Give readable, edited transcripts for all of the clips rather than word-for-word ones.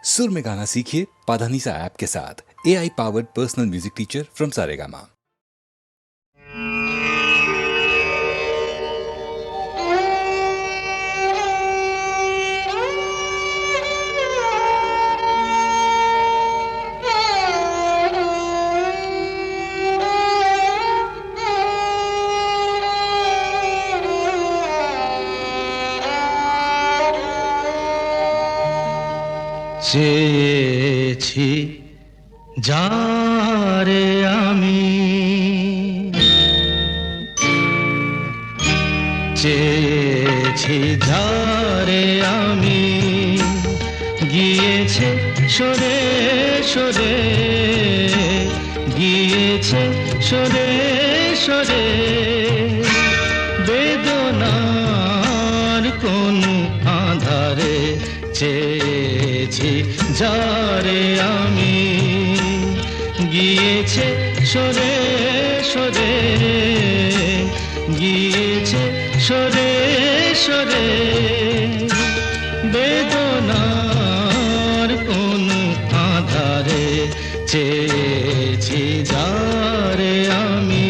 सुर में गाना सीखिए पाधानीसा ऐप के साथ। AI powered personal music teacher from Saregama. চেয়েছি যারে আমি, চেয়েছি যারে আমি, গিয়েছে সরে সরে, গিয়েছে সরে সরে, বেদনার কোন আধারে চেয়েছি যারে আমি, গিয়েছে সরে সরে, গিয়েছে সরে সরে, বেদনার কোন আধারে চেয়েছি যারে আমি।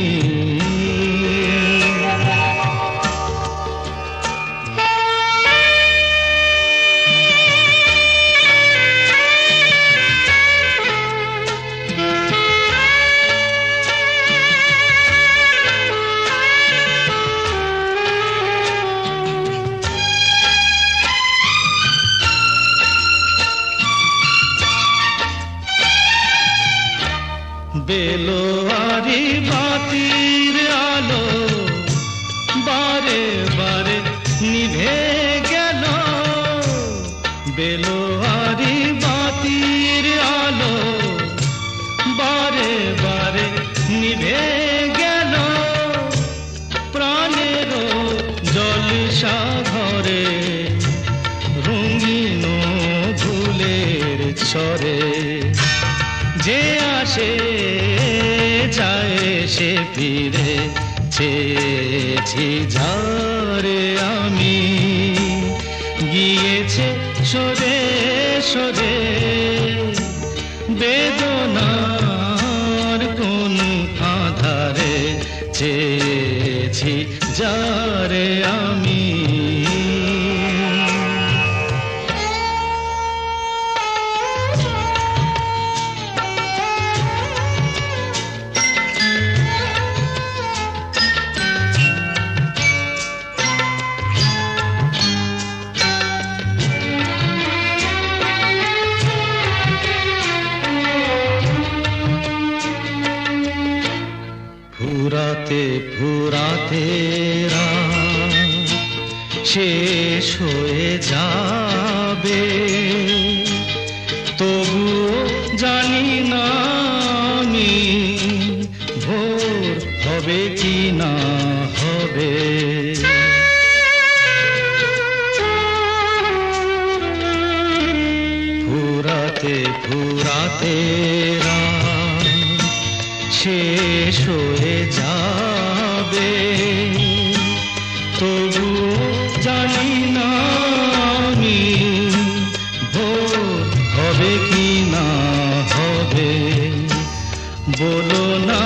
বেলোয়ারি বাতির আলো বারে বারে নিভে গেল, বেলোয়ারি বাতির আলো বারে বারে নিভে গেল, প্রাণেরও জলসা ঘরে রঙিন ফুলের ছড়ে, যে আসে যায় সে ফিরে, চেয়েছি যারে আমি, গিয়েছে সরে সরে, বেদনার কোন আধারে চেয়েছি যারে আমি। ফুরাতে ফুরাতে রাত শেষ হয়ে যাবে, তবুও জানি না আমি ভোর হবে কি না হবে। ফুরাতে ফুরাতে রাত শেষ হয়ে যাবে, তবুও জানি না আমি ভোর হবে কি না হবে। বলো না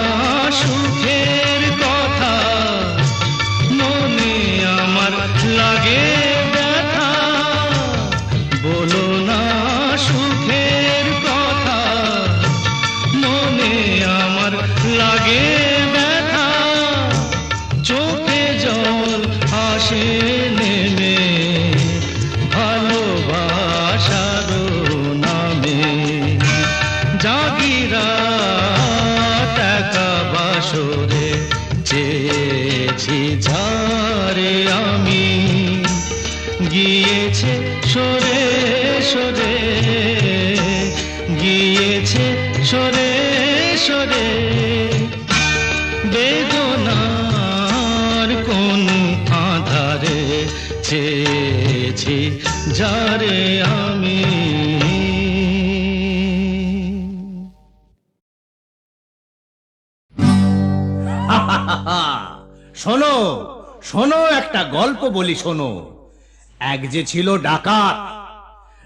সুখের কথা, মনে আমার লাগে ব্যথা, বলো না সুখের কথা, মনে আমার লাগে ব্যথা, চোখে জল আসে নেমে ভালোবাসার নামে, জাগিরা টাকা বাসরে চেয়েছি যারে আমি, গিয়েছে সরে সরে, গিয়েছে সরে সরে, বেদনার কোন আধারে চেয়েছি যারে আমি। শোনো শোনো, একটা গল্প বলি শোনো। এক যে ছিল ডাকাত,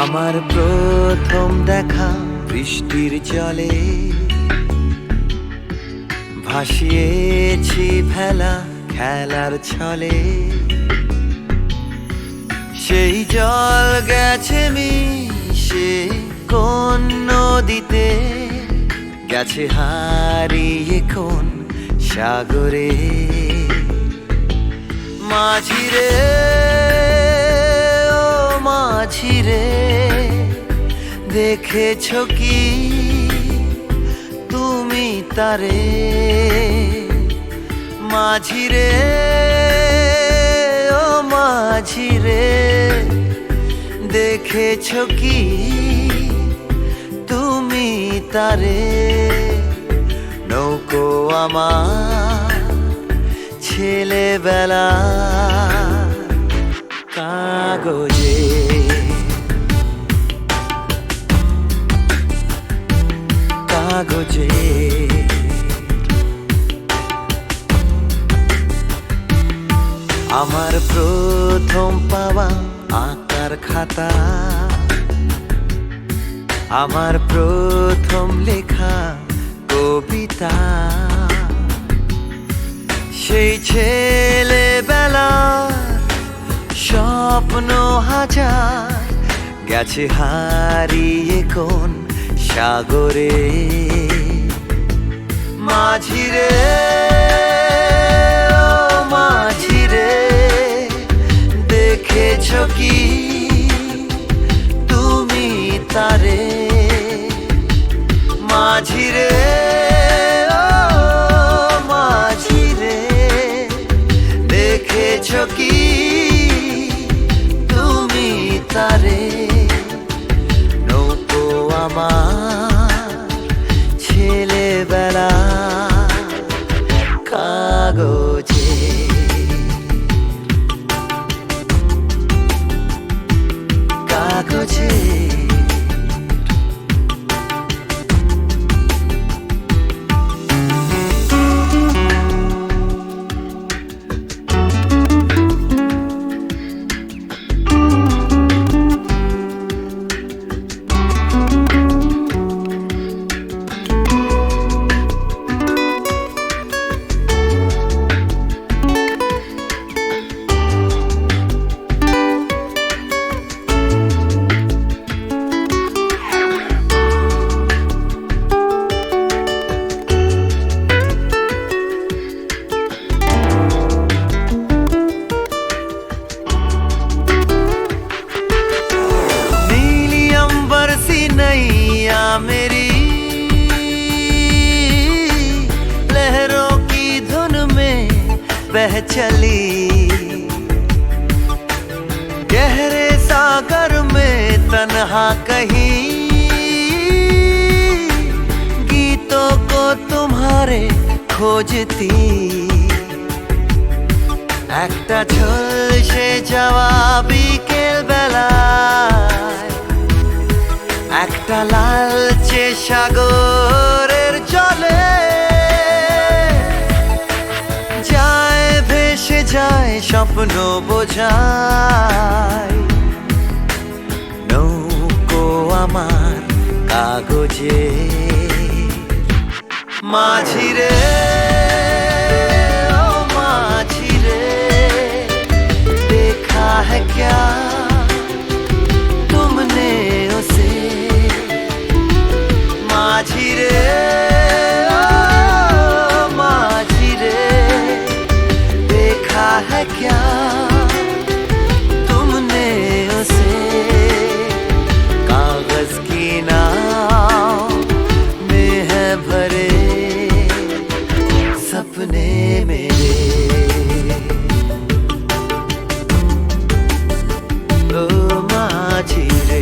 আমার প্রথম দেখা বৃষ্টির জলে ভাসিয়েছি ভেলা খেলার ছলে সেই জল গেছে মিশে কোন নদীতে গেছে হারিয়ে কোন সাগরে মাঝিরে ও মাঝিরে দেখেছো কি তুমি তারে মাঝিরে ও মাঝিরে দেখেছো কি তুমি তারে নৌকো আমার ছেলেবেলা কাগজে কাগজে আমার প্রথম পাওয়া আঁকার খাতা আমার প্রথম লেখা কবিতা সেই ছেলেবেলার স্বপ্ন হাজার গেছে হারিয়ে কোন সাগরে মাঝিরে ও মাঝিরে দেখেছো কি তুমি তারে মাঝিরে ও মাঝিরে দেখেছো কি তুমি তারে নৌকো আমার ছেলেবেলা কাগজে কাগজে नैया मेरी लहरों की धुन में बह चली गहरे सागर में तन्हा कहीं गीतों को तुम्हारे खोजती একটা ঝলসে যাওয়া বিকেল বেলায় একটা লালচে সাগরের জলে যায় ভেসে যায় স্বপ্ন বোঝায় নৌকো আমার কাগজে মাঝিরে ও মাঝিরে देखा है क्या तुमने उसे माझिरे ओ माझिरे देखा है क्या तुमने उसे कागज की नाव में है भरे सपने मेरे ओ माझिरे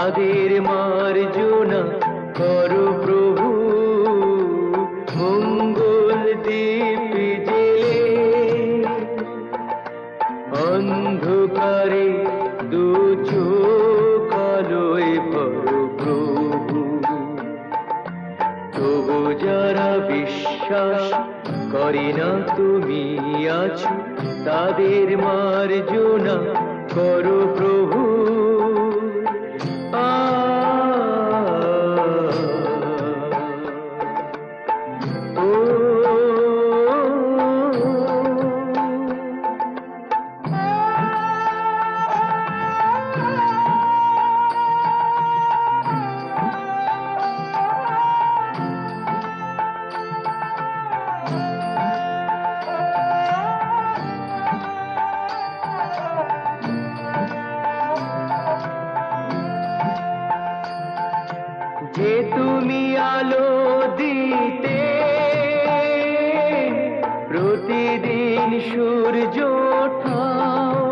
তাদের মার্জনা করো প্রভু, মঙ্গল দীপ জেলে অন্ধকারে দু চোখ আলোয় ভরো প্রভু। তবু যারা বিশ্বাস করে না তুমি আছো, তাদের মার্জনা করো প্রভু। যে তুমি আলো দিতে প্রতিদিন সূর্য ওঠাও,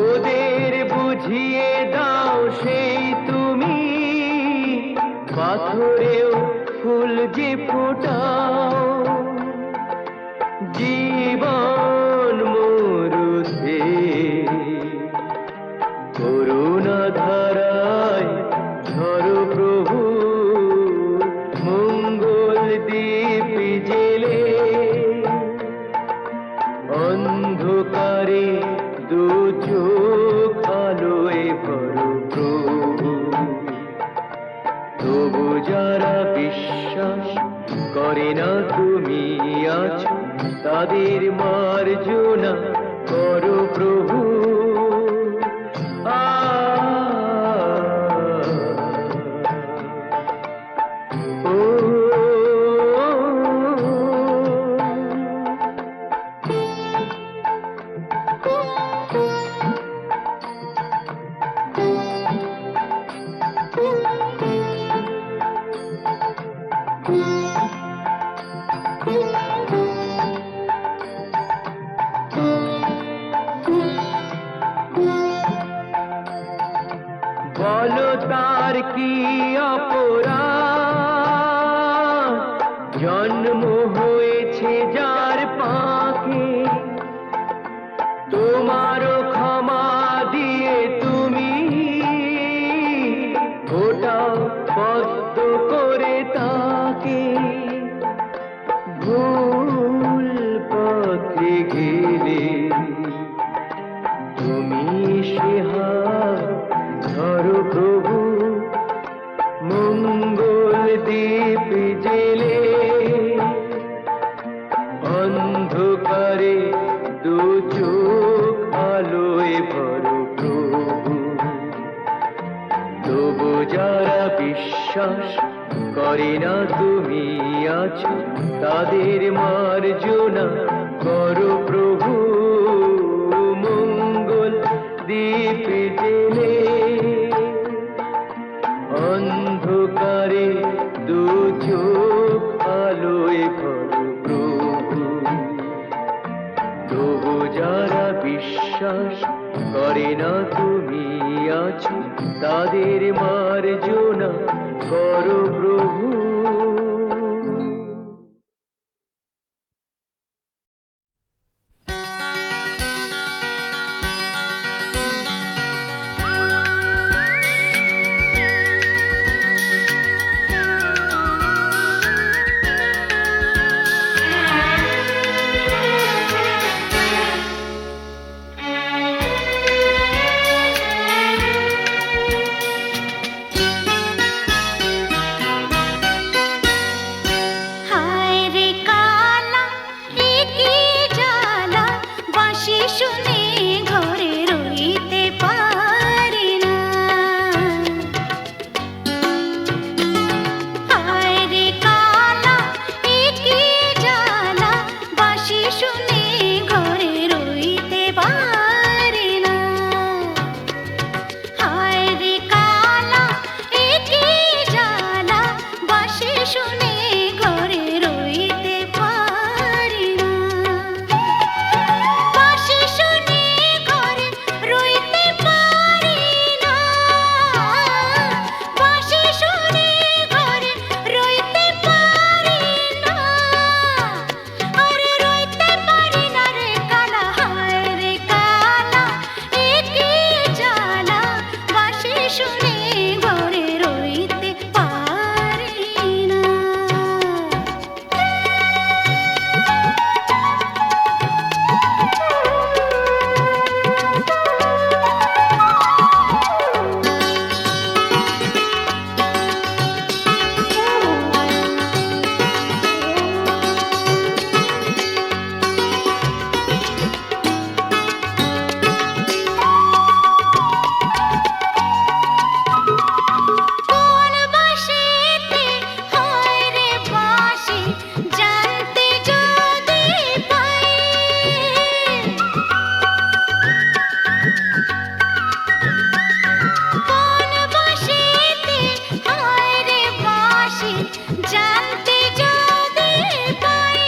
ওদের বুঝিয়ে দাও সেই তুমি পাথরেও ফুল যে ফোটাও। জীবন মরুতে করুণা ধারায় ধরো প্রভু, মঙ্গল দীপ জেলে অন্ধকারে দু চোখ আলোয় ভরো প্রভু। তবু যারা বিশ্বাস করে না তুমি আছো, তাদের মার্জনা করো প্রভু। বলো তার কি অপরাধ, জন্ম হয়েছে যার পাকে, তোমারও ক্ষমা দিয়ে তুমি ওটাও পদ্ম করে তাকে। ভুল পথে গেলে তুমি সে হাত ধরো প্রভু, মঙ্গল দীপ জেলে অন্ধকারে দু চোখ আলোয় ভরো প্রভু। তবু যারা বিশ্বাস করে না তুমি আছো, তাদের মার্জনা করো প্রভু, মঙ্গল দীপ জেলে অন্ধকারে দু চোখ আলোয় ভরো প্রভু। তবু যারা বিশ্বাস করে না তুমি আছো, তাদের মার্জনা করো প্রভু। বাঁশি জানতে যদি পাই,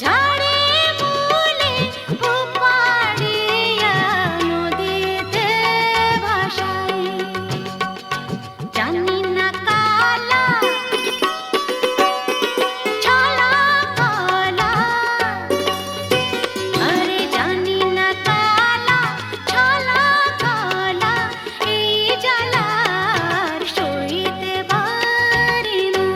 ঝাড়ে মূলে উপাড়িয়া নদীতে ভাসাই। জানি না কালা ছলা কলা, আরে জানি না কালা ছলা কলা, এই জ্বালার সইতে পারি না।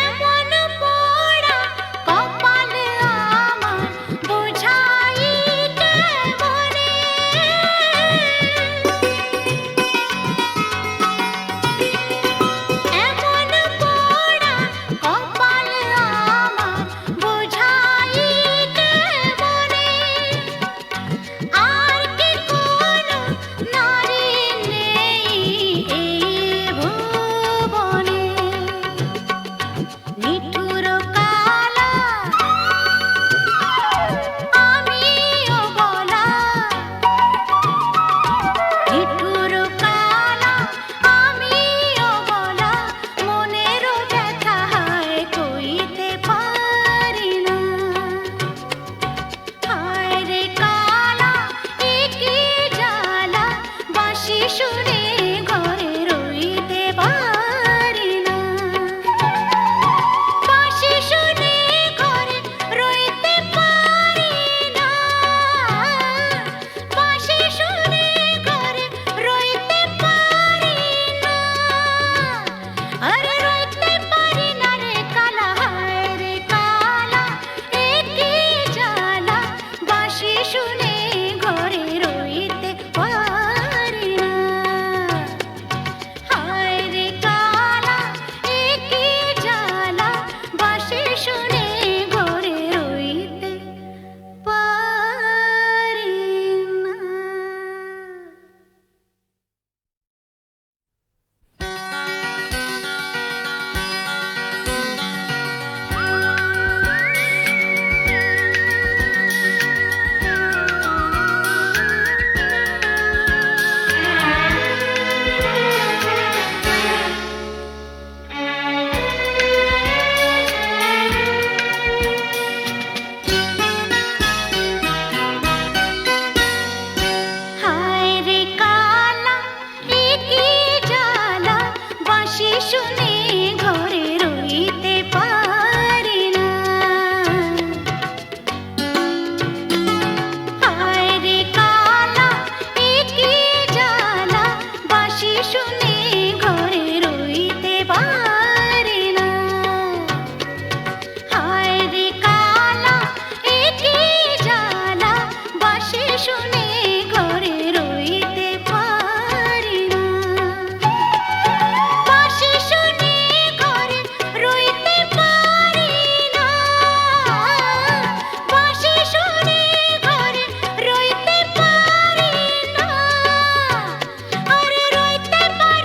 এমন পোড়া কপাল আমার বোঝাইতে মনে, এমন পোড়া কপাল আমার বোঝাইতে মনে। আর কি কোনো নারী নেই এই ভুবনে, নিঠুর কালা আমিও বলা, নিঠুর কালা আমিও বলা, মনের ব্যথা হায় কইতে পারি না। হায় রে কালা এ কি জ্বালা, বাঁশি শুনে ঘরে রইতে পারি না। বাঁশি শুনে ঘরে রইতে পারি না, বাঁশি শুনে ঘরে রইতে পারি না। আরে রইতে পারি না রে কালা, হায় রে কালা এ কি জ্বালা, বাঁশি শুনে ঘরে রইতে পারি না। হায় রে কালা এ কি জ্বালা, বাঁশি শুনে ঘরে রইতে পারি না। হায় রে কালা এ কি জ্বালা, বাঁশি শুনে ঘরে রইতে পারি না। হায় রে কালা এ কি জ্বালা, বাঁশি শুনে ঘরে রইতে পারি না। হায় রে কালা এ কি জ্বালা, বাঁশি শুনে ঘরে রইতে পারি না। বাঁশি শুনে ঘরে রইতে পারি না, বাঁশি শুনে ঘরে রইতে পারি না। আরে রইতে পারি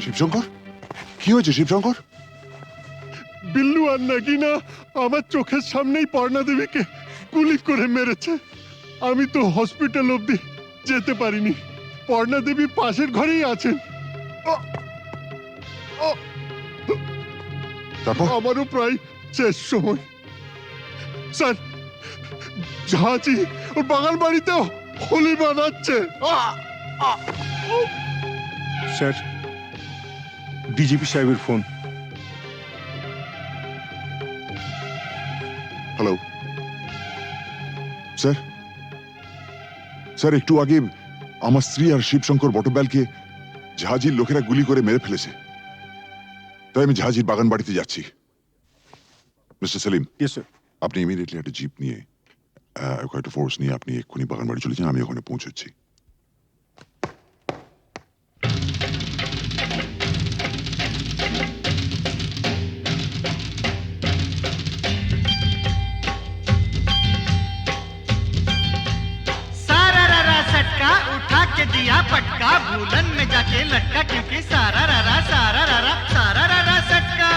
শিবশঙ্কর, কি হয়েছে শিবশঙ্কর? বিল্লু আর নাগিনা আমার চোখের সামনেই পর্ণা দেবীকে গুলি করে মেরেছে। আমি তো হসপিটাল অবধি যেতে পারিনি। পর্ণা দেবী পাশের ঘরেই আছেন। তারপর আমারও প্রায় শেষ সময়। স্যার, ঝাঁচি ওর বাগান বাড়িতেও হোলি বানাচ্ছে। স্যার, ডিজিপি সাহেবের ফোন। হ্যালো স্যার, স্যার একটু আগে আমার স্ত্রী আর শিবশঙ্কর বটব্যালকে ঝাঁঝির লোকেরা গুলি করে মেরে ফেলেছে। তাই আমি ঝাঁঝির বাগান বাড়িতে যাচ্ছি। Mister Selim, yes sir. আপনি ইমিডিয়েটলি একটা জিপ নিয়ে একটা ফোর্স নিয়ে আপনি এক্ষুনি বাগান বাড়ি চলে যান, আমি ওখানে পৌঁছচ্ছি। सारा रारा सटका उठा के दिया पटका, भूलन में जाके लटका, क्योंकि सारा रारा सटका।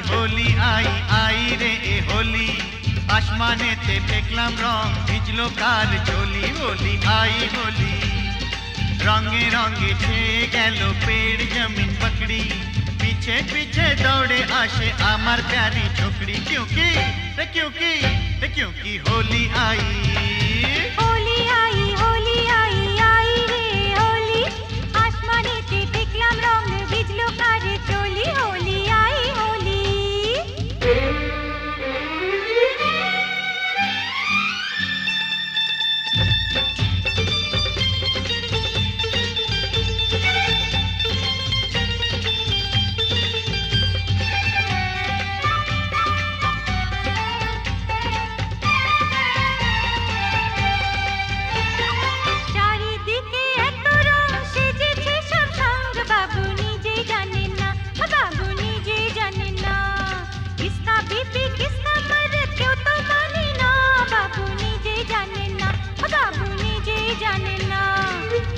होली आई आई रे ए होली, आसमानेते फेकलाम रंग, ভিজলো কার চলি। होली आई होली, रंगे रंगे छेয়ে গেল পেड़ जमीन पकड़ी, पीछे पीछे दौड़े आशे आमार प्यारी छोकरी, क्योंकि होली आई। होली आई आई रे होली, आसमानेते দেখলাম রং, ভিজলো কার চলি। होली आई होली। চারিদিকে এত রং সেজেছে সব সঙ্গ, বাবু নিজে জানেন না, বাবু নিজে জানেন না। কিসকা বিপি কিসকা মরদ কেউ তো মানে না, বাবু নিজে জানেন না, বাবু নিজে জানেন না।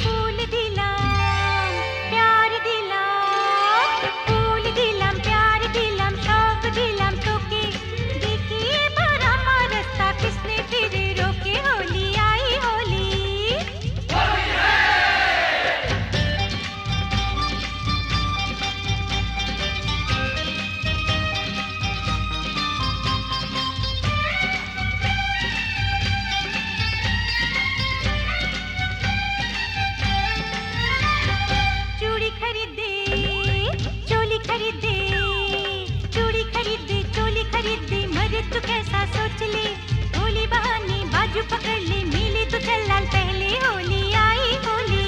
ফুল দিলাম প্যার দিলাম, ফুল দিলাম প্যার দিলাম, সব দিলাম তোকে, দেখি এবার আমার রাস্তা কিসনে ফিরে রোকে। होली आई होली। चूड़ी खरीदे चोली खरीदे, चूड़ी खरीदे चोली खरीदे, मरे तू कैसा सोच ले, होली बहाने बाजू पकड़ ले, मिले तो चल लाल पहले। होली आई होली।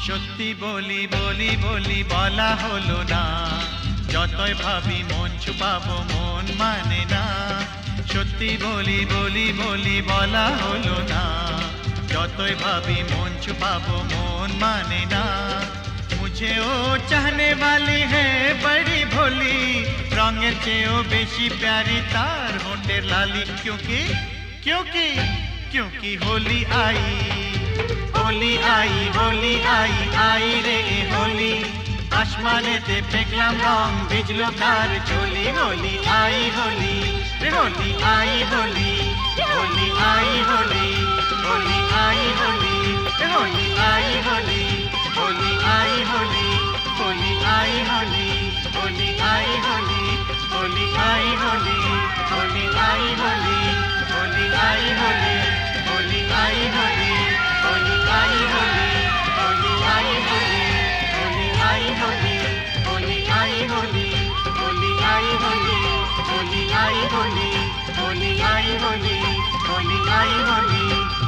সত্যি বলি বলি বলি বলা হলো না, যতই ভাবি মন ছুপাবো মন মানে না। সত্যি বলি বলি বলি বলা হলো না, যতই ভাবি মন ছুপাবো মন মানে না। मुझे ओ चाहने वाली है बड़ी भोली, रंगेर चेयो बेशी प्यारी तार होठेर लाली, क्योंकि क्योंकि क्योंकि होली आई आई रे ए होली, आसमानेते फेकलाम रंग, ভিজলো কার চলি। होली आई होली रे होली आई होली, होली आई होली, होली आई होली रे होली आई होली, होली आई होली, होली आई होली, होली आई होली, होली आई होली, होली आई होली, होली आई হোলি হোলি আই হোলি হোলি আই হোলি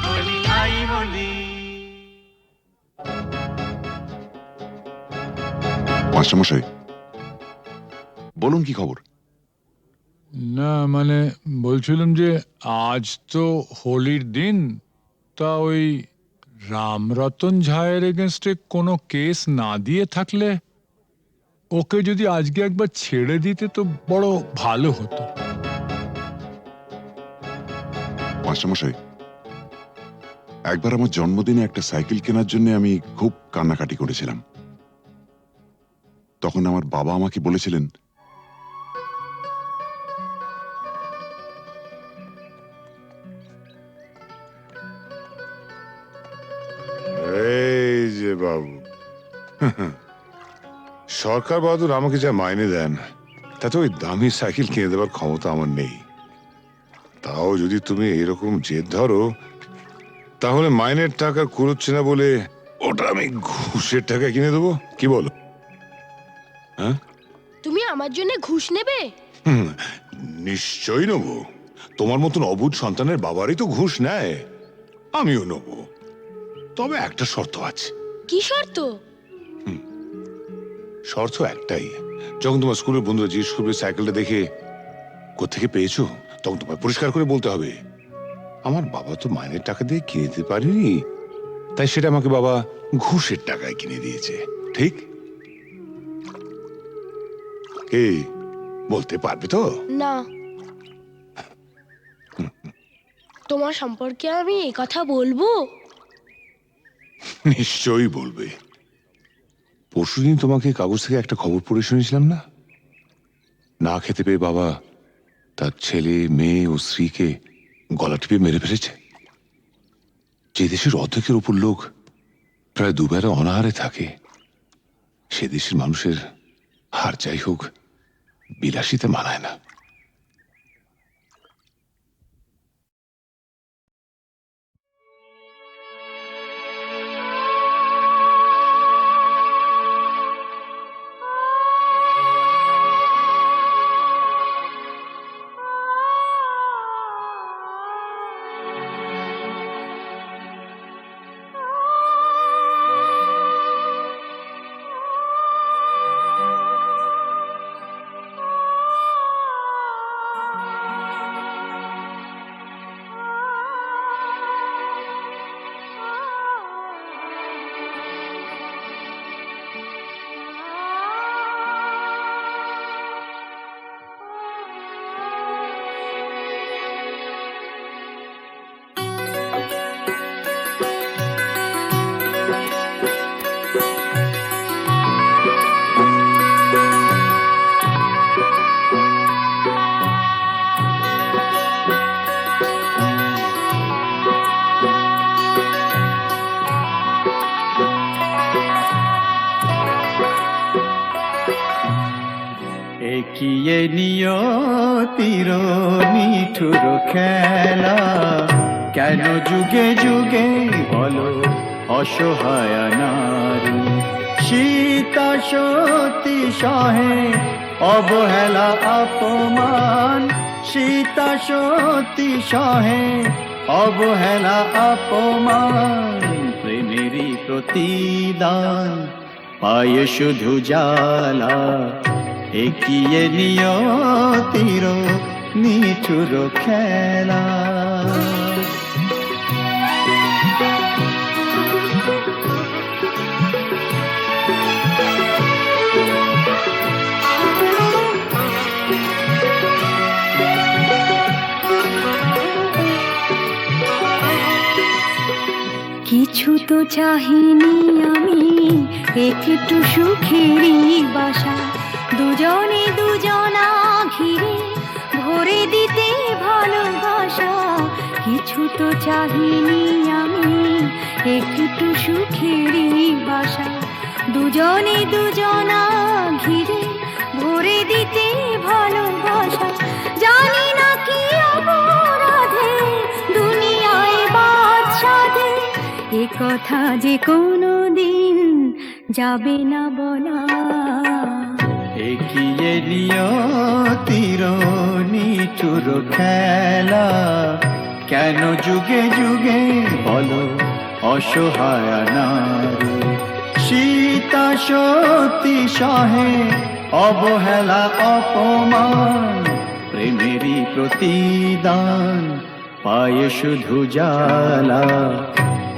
হোলি আই হোলি। মাস্টারমশাই, বলুন কি খবর? না মানে বলছিলাম যে আজ তো হোলির দিন, তা ওই রামরতন ঝায়ের এগেনস্টে কোনো কেস না দিয়ে থাকলে ওকে যদি আজকে একবার ছেড়ে দিতে তো বড় ভালো হতো। মাস্টারমশাই, একবার আমার জন্মদিনে একটা সাইকেল কেনার জন্য আমি খুব কান্নাকাটি করেছিলাম। তখন আমার বাবা আমাকে বলেছিলেন, এই যে বাবু, সরকার বাহাদুর আমাকে যা মাইনে দেন তাতে ওই দামি সাইকেল কিনে দেবার ক্ষমতা আমার নেই। তাও যদি তুমি এরকম জেদ ধরো, তাহলে মাইনের টাকা কুড়োচ্ছে না বলে ওটা আমি ঘুষের টাকা কিনে দেবো, কি বলো? হ্যাঁ, তুমি আমার জন্য ঘুষ নেবে? নিশ্চয়ই নেবো। তোমার মতন অবুঝ সন্তানের বাবারই তো ঘুষ নেয়, আমিও নেবো। তবে একটা শর্ত আছে। কি শর্ত? শর্ত একটাই, যখন তোমার স্কুলের বন্ধুরা জিজ্ঞেস করবে সাইকেলটা দেখে কোত্থেকে পেয়েছো, তখন তোমায় পরিষ্কার করে বলতে হবে, আমার বাবা তো মাইনের টাকা দিয়ে কিনে দিতে পারেনি, তাই সেটা আমাকে বাবা ঘুষের টাকায় কিনে দিয়েছে। ঠিক? এই বলতে পারবে তো? না। তোমার সম্পর্কে আমি এই কথা বলবো? নিশ্চয়ই বলবে। পরশুদিন তোমাকে কাগজ থেকে একটা খবর পড়ে শুনেছিলাম না? না খেতে পেয়ে বাবা তার ছেলে, মেয়ে ও স্ত্রীকে গলা টিপে মেরে ফেলেছে। যে দেশের অর্ধেকের উপর লোক প্রায় দুবেলা অনাহারে থাকে, সে দেশের মানুষের হার যাই হোক বিলাসিতে মানায় না। একিয়ে নিয়তির নিঠুর খেলা, কেন যুগে যুগে বলো অসহায় নারী। সীতা সতী সহে অবহেলা অপমান, সীতা সতী সহে অবহেলা অপমান। প্রেমেরই প্রতিদান পায়ে শুধু জ্বালা, একিয়ে নিয়তির নিঠুর খেলা। কিছু তো চাহিনি আমি, একটু সুখেরই বাসা, দুজনে দুজনা ঘিরে ভরে দিতে ভালোবাসা। কিছু তো চাহিনি আমি, একটু সুখেরই বাসা, দুজনে দুজনা ঘিরে ভরে দিতে ভালোবাসা। জানি না কি অপরাধে দুনিয়ায় বাদ সাধে, এ কথা যে কোনো দিন যাবে না বলা। এগিয়ে নিয়তির নিঠুর খেলা, কেন যুগে যুগে বলো অসহায় নারী। সীতা সতী সহে অবহেলা অপমান, প্রেমেরই প্রতিদান পায়ে শুধু জ্বালা।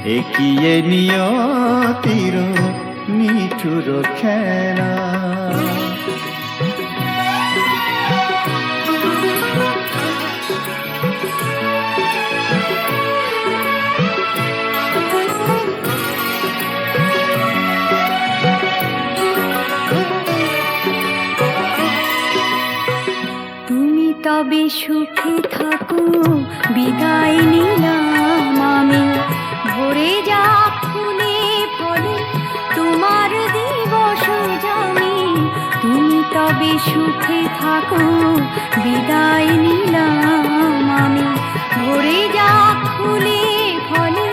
এগিয়ে নিয়তির নিঠুর খেলা। তুমি তবে সুখে থাকো, বিদায় নিলাম আমি। ভরে যা ফুলে ফলে তোমার দিবস জানি। তুমি তবে সুখে থাকো, বিদায় নিলাম আমি। ভরে যা ফুলে ফলে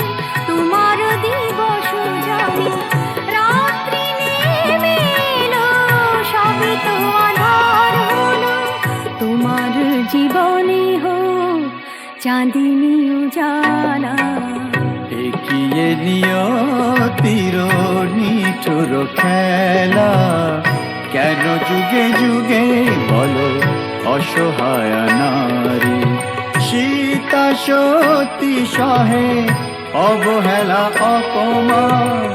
তোমার দিবস জানি। রাত্রি নেমে এলো, সবে তো আধার হলো। তোমার জীবনে হোক চাঁদিনী উজালা। এগিয়ে নিয়তির নিঠুর খেলা, কেন যুগে যুগে বলো অসহায় নারী। সীতা সতী সহে অবহেলা অপমান,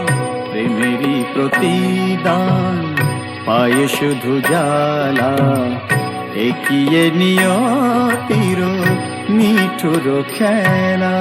প্রেমেরই প্রতিদান পায়ে শুধু জ্বালা। এগিয়ে নিয়তির নিঠুর খেলা।